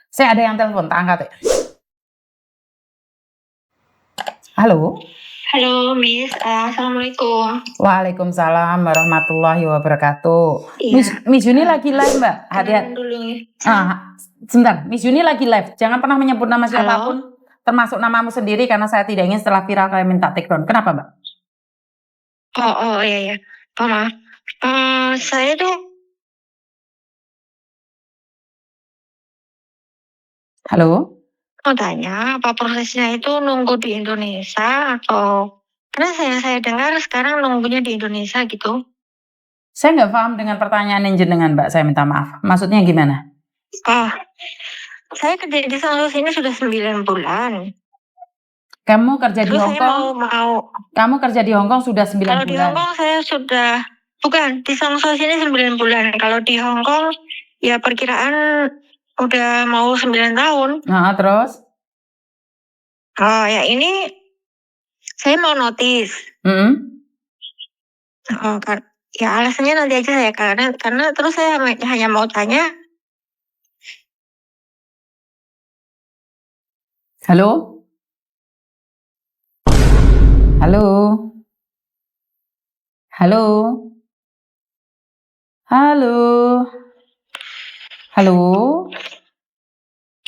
Saya ada yang telepon, tak angkat ya. Halo. Halo Miss, Assalamualaikum. Waalaikumsalam warahmatullahi wabarakatuh. Iya. Miss Juni lagi live, Mbak. Kenalan dulu ya. Sebentar, Miss Juni lagi live. Jangan pernah menyebut nama Halo. siapapun, termasuk namamu sendiri, karena saya tidak ingin setelah viral kalian minta take down. Kenapa, Mbak? Oh iya. Oh maaf. Saya tuh Halo. mau tanya, apa prosesnya itu nunggu di Indonesia atau karena saya dengar sekarang nunggunya di Indonesia gitu. Saya nggak paham dengan pertanyaan yang jenengan, Mbak. Saya minta maaf. Maksudnya gimana? Saya kerja di sana sini sudah 9 bulan. Kamu kerja di Terus Hong saya Kong? mau Kamu kerja di Hong Kong sudah 9 kalau bulan. di Hong Kong saya sudah bukan di Songso sini 9 bulan. Kalau di Hong Kong ya perkiraan udah mau 9 tahun. Nah, terus? Oh ya ini saya mau notice. Ya alasannya nanti aja saya karena terus saya hanya mau tanya. Halo? Halo? Halo? Halo? Halo?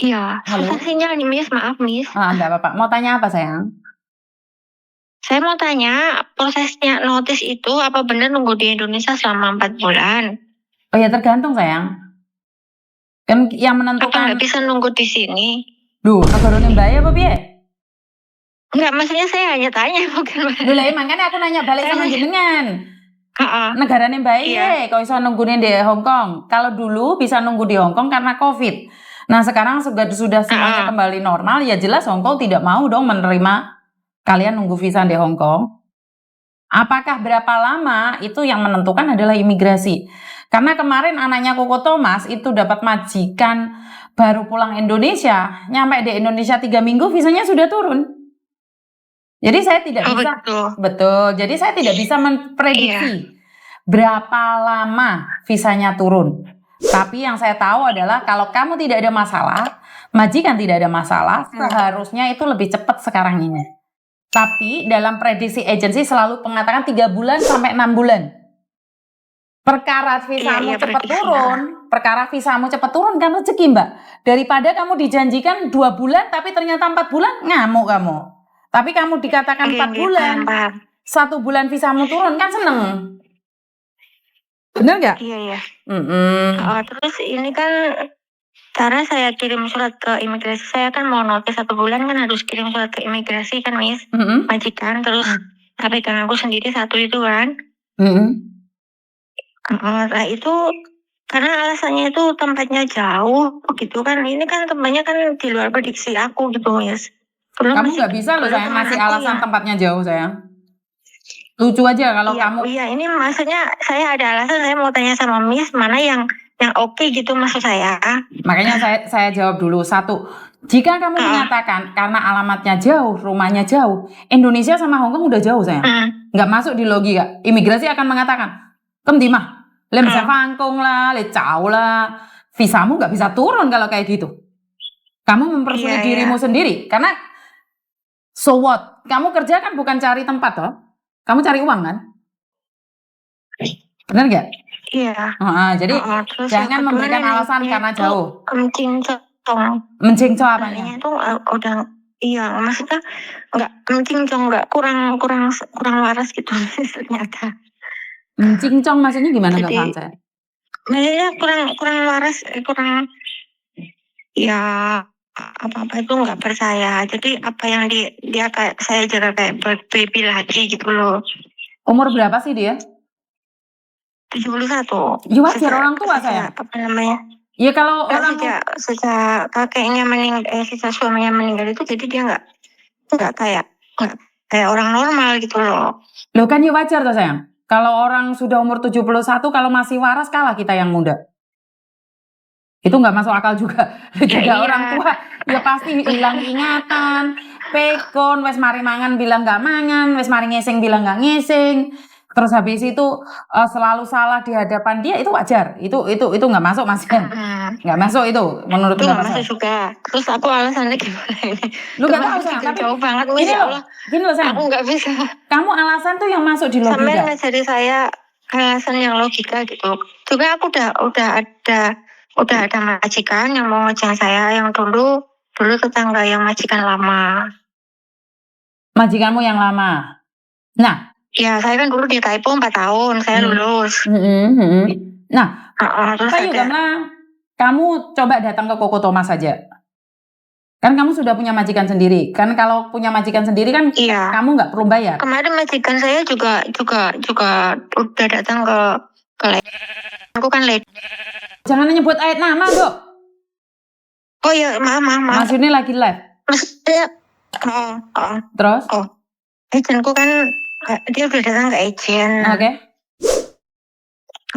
Iya, susah sinyal nih Miss, maaf Miss. Enggak apa-apa. Mau tanya apa sayang? Saya mau tanya prosesnya notice itu apa benar nunggu di Indonesia selama 4 bulan? Oh ya tergantung sayang. Kan yang Apa menentukan. nggak bisa nunggu di sini? Duh, negarane mbak apa piye? Enggak, maksudnya saya hanya tanya bukan. Lho lah makanya aku nanya balik sama jenengan. Negarane mbak Iya. kok iso nungguin di Hong Kong. Kalau dulu bisa nunggu di Hong Kong karena Covid. Nah sekarang sudah semuanya kembali normal, ya jelas Hong Kong tidak mau dong menerima kalian nunggu visa di Hong Kong. Apakah berapa lama itu yang menentukan adalah imigrasi. Karena kemarin anaknya Koko Thomas itu dapat majikan baru pulang Indonesia, nyampe di Indonesia 3 minggu visanya sudah turun. Jadi saya tidak bisa, betul. Jadi saya tidak bisa memprediksi berapa lama visanya turun. Tapi yang saya tahu adalah kalau kamu tidak ada masalah, majikan tidak ada masalah, seharusnya itu lebih cepat sekarang ini. Tapi dalam prediksi agensi selalu mengatakan 3 bulan sampai 6 bulan. Perkara visamu cepat turun, kan rezeki Mbak. Daripada kamu dijanjikan 2 bulan tapi ternyata 4 bulan, ngamuk kamu. Tapi kamu dikatakan 4 bulan, 1 bulan visamu turun, kan seneng. Bener nggak? Iya. Terus ini kan karena saya kirim surat ke imigrasi, saya kan mau notice 1 bulan kan harus kirim surat ke imigrasi kan Miss, majikan, terus pegang aku sendiri 1 itu kan. Nah itu karena alasannya itu tempatnya jauh gitu kan, ini kan tempatnya kan di luar prediksi aku gitu Miss. Kamu nggak bisa loh sayang masih alasan tempatnya jauh sayang. Lucu aja kalau kamu. Iya ini maksudnya saya ada alasan, saya mau tanya sama Miss mana yang oke gitu maksud saya. Makanya saya jawab dulu. 1, jika kamu mengatakan karena alamatnya jauh, rumahnya jauh, Indonesia sama Hong Kong udah jauh sayang. Nggak masuk di logika. Imigrasi akan mengatakan, "Kem di mah, lem bisa fangkong lah, le jauh lah." Visamu nggak bisa turun kalau kayak gitu. Kamu mempersulit dirimu sendiri karena so what? Kamu kerja kan bukan cari tempat toh. Kamu cari uang kan? Bener nggak? Iya. Jadi jangan memberikan alasan karena jauh. Mencincong apanya? Itu udah iya, maksudnya nggak mencincong, nggak kurang waras gitu ternyata. Mencincong maksudnya gimana nggak paham saya? Maksudnya kurang waras, kurang ya apa-apa itu nggak percaya. Jadi apa yang dia kayak saya jaga kayak baby lagi gitu loh. Umur berapa sih dia? 71. Ya wajar orang tua saya. Apa namanya? Ya kalau orang sejak kakeknya meninggal, sejak suaminya meninggal itu, jadi dia nggak kayak orang normal gitu loh. Loh kan ya wajar toh sayang. Kalau orang sudah umur 71 kalau masih waras kalah kita yang muda. Itu nggak masuk akal juga. Juga orang tua ya pasti hilang ingatan. Pekon wes mari mangan bilang nggak mangan, wes mari ngeseng bilang nggak ngeseng. Terus habis itu selalu salah di hadapan dia, itu wajar. Itu nggak masuk Mas. Nggak masuk itu menurut Itu nggak pendapat masuk saya. juga. Terus aku alasannya gimana ini? Lu nggak tahu Kemarin sayang, juga tapi jauh banget Miss, gini ya loh, Allah. gini loh sayang. Aku nggak bisa. Kamu alasan tuh yang masuk di Sampai logika. ngajari saya alasan yang logika gitu. Juga aku udah ada majikan yang mau ngejeng saya yang dulu tetangga yang majikan lama. Majikanmu yang lama. Nah, ya saya kan dulu di Taipo 4 tahun, saya lulus. Nah, terus Pak Yugamla, kamu coba datang ke Koko Thomas saja. Kan kamu sudah punya majikan sendiri. Kan kalau punya majikan sendiri kan kamu nggak perlu bayar. Kemarin majikan saya juga udah datang ke aku kan late. Jangan nyebut ayat nama, Dok. Oh ya, maaf. Mas Yuni lagi live. Maksudnya, Terus? Agentku kan dia udah datang ke agent. Oke.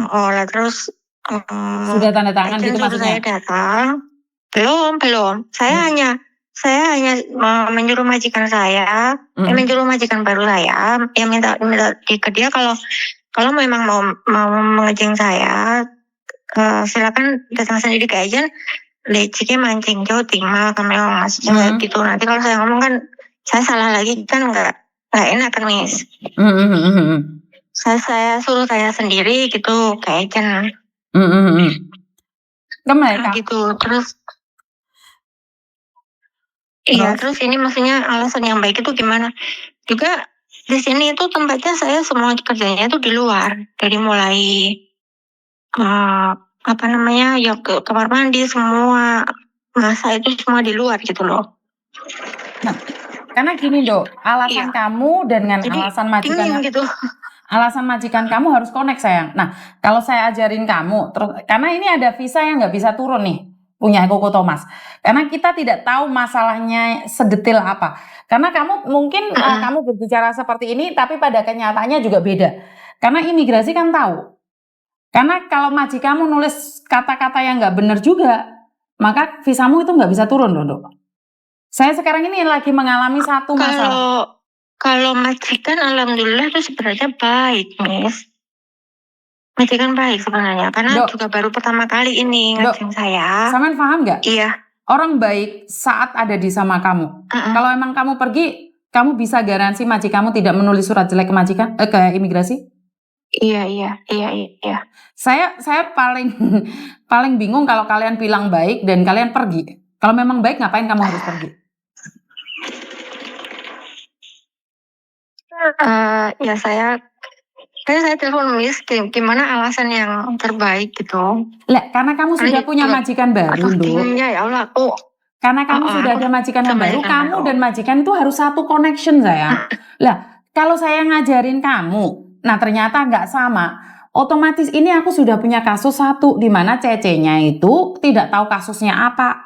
Lah terus sudah tanda tangan gitu maksudnya? Saya datang. Belum. Saya hanya menyuruh majikan saya, menyuruh majikan baru saya, yang minta ke dia kalau memang mau mengejeng saya, silakan datang sendiri ke agent. Leciknya mancing jauh tinggal kami maksudnya gitu. Nanti kalau saya ngomong kan saya salah lagi kan nggak enak kan Miss. Saya suruh saya sendiri gitu ke agent. Gitu terus. Iya, terus ini maksudnya alasan yang baik itu gimana? Juga di sini itu tempatnya saya semua kerjanya itu di luar. Dari mulai ya ke kamar mandi semua masa itu semua di luar gitu loh. Nah, karena gini Dok, alasan kamu dengan alasan majikan gitu. Alasan majikan kamu harus connect sayang. Nah, kalau saya ajarin kamu, karena ini ada visa yang nggak bisa turun nih, punya Koko Thomas. Karena kita tidak tahu masalahnya sedetil apa. Karena kamu mungkin kamu berbicara seperti ini, tapi pada kenyataannya juga beda. Karena imigrasi kan tahu. Karena kalau majikanmu nulis kata-kata yang nggak benar juga, maka visamu itu nggak bisa turun loh, Dok. Saya sekarang ini lagi mengalami satu masalah. Kalau majikan alhamdulillah itu sebenarnya baik, Miss. Majikan baik sebenarnya, karena juga baru pertama kali ini ngajeng saya. Saman paham nggak? Iya. Orang baik saat ada di sama kamu. Kalau emang kamu pergi, kamu bisa garansi majikanmu tidak menulis surat jelek ke majikan, ke imigrasi? Iya. Saya paling bingung kalau kalian bilang baik dan kalian pergi. Kalau memang baik, ngapain kamu harus pergi? Ya saya telepon Miss, gimana alasan yang terbaik gitu. Lah, karena kamu sudah punya majikan baru, Dok. Ya Allah, aku. Karena kamu sudah ada majikan yang baru, kamu dan majikan itu harus satu connection, sayang. Lah, kalau saya ngajarin kamu, nah ternyata nggak sama, otomatis ini aku sudah punya kasus satu, di mana cece-nya itu tidak tahu kasusnya apa.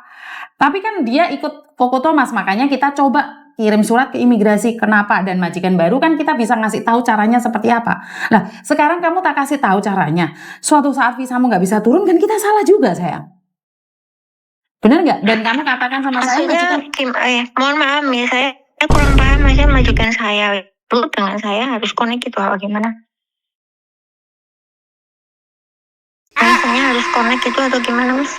Tapi kan dia ikut Koko Thomas, makanya kita coba kirim surat ke imigrasi. Kenapa? Dan majikan baru kan kita bisa ngasih tahu caranya seperti apa. Nah, sekarang kamu tak kasih tahu caranya. Suatu saat visamu nggak bisa turun, kan kita salah juga, sayang. Benar nggak? Dan kamu katakan sama saya majikan. Mohon maaf nih, saya kurang paham aja majikan saya itu dengan saya harus connect gitu apa gimana? Rasanya harus connect gitu atau gimana, Mas?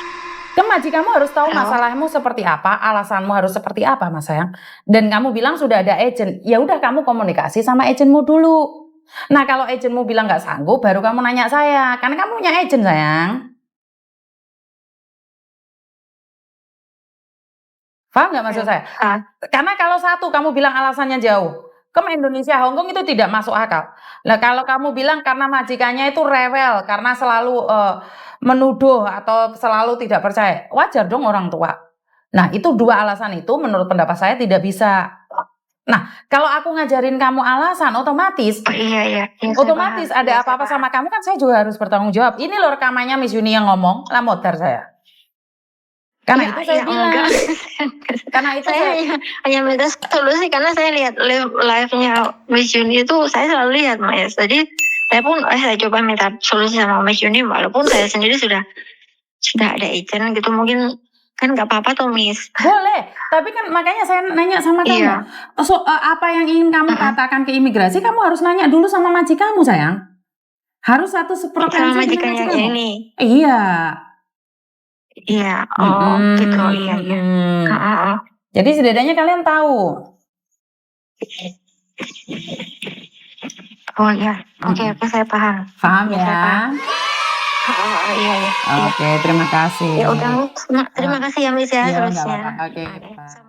Majikanmu harus tahu masalahmu seperti apa, alasanmu harus seperti apa, Mas sayang. Dan kamu bilang sudah ada agent, ya udah kamu komunikasi sama agentmu dulu. Nah kalau agentmu bilang nggak sanggup, baru kamu nanya saya, karena kamu punya agent sayang. Paham nggak maksud saya? Karena kalau satu kamu bilang alasannya jauh, ke Indonesia, Hong Kong itu tidak masuk akal. Nah kalau kamu bilang karena majikannya itu rewel, karena selalu menuduh atau selalu tidak percaya, wajar dong orang tua. Nah itu dua alasan itu menurut pendapat saya tidak bisa. Nah kalau aku ngajarin kamu alasan, otomatis otomatis ada apa-apa sama kamu kan saya juga harus bertanggung jawab. Ini loh rekamannya Miss Yuni yang ngomong, lah modar saya. Karena itu saya bilang. Karena itu saya hanya minta solusi, karena saya lihat live-nya Miss Yuni itu saya selalu lihat, Mas. Jadi saya coba minta solusi sama Miss Yuni, walaupun saya sendiri sudah ada agent gitu. Mungkin Kan nggak apa-apa tuh, Miss. Boleh, tapi kan makanya saya nanya sama kamu. Iya. Apa yang ingin kamu katakan ke imigrasi, kamu harus nanya dulu sama majikanmu, sayang. Harus satu Sama frekuensi dengan majikan yang majikanmu. ini. Iya. Iya, gitu, iya. Jadi setidaknya kalian tahu. Oh iya, oke, saya paham. Paham Iya, ya? saya paham. Iya. Oke, terima kasih. Ya udah, Miss. Terima kasih ya, Miss ya, Iya, nggak terusnya. apa-apa. Oke, Oke. bye.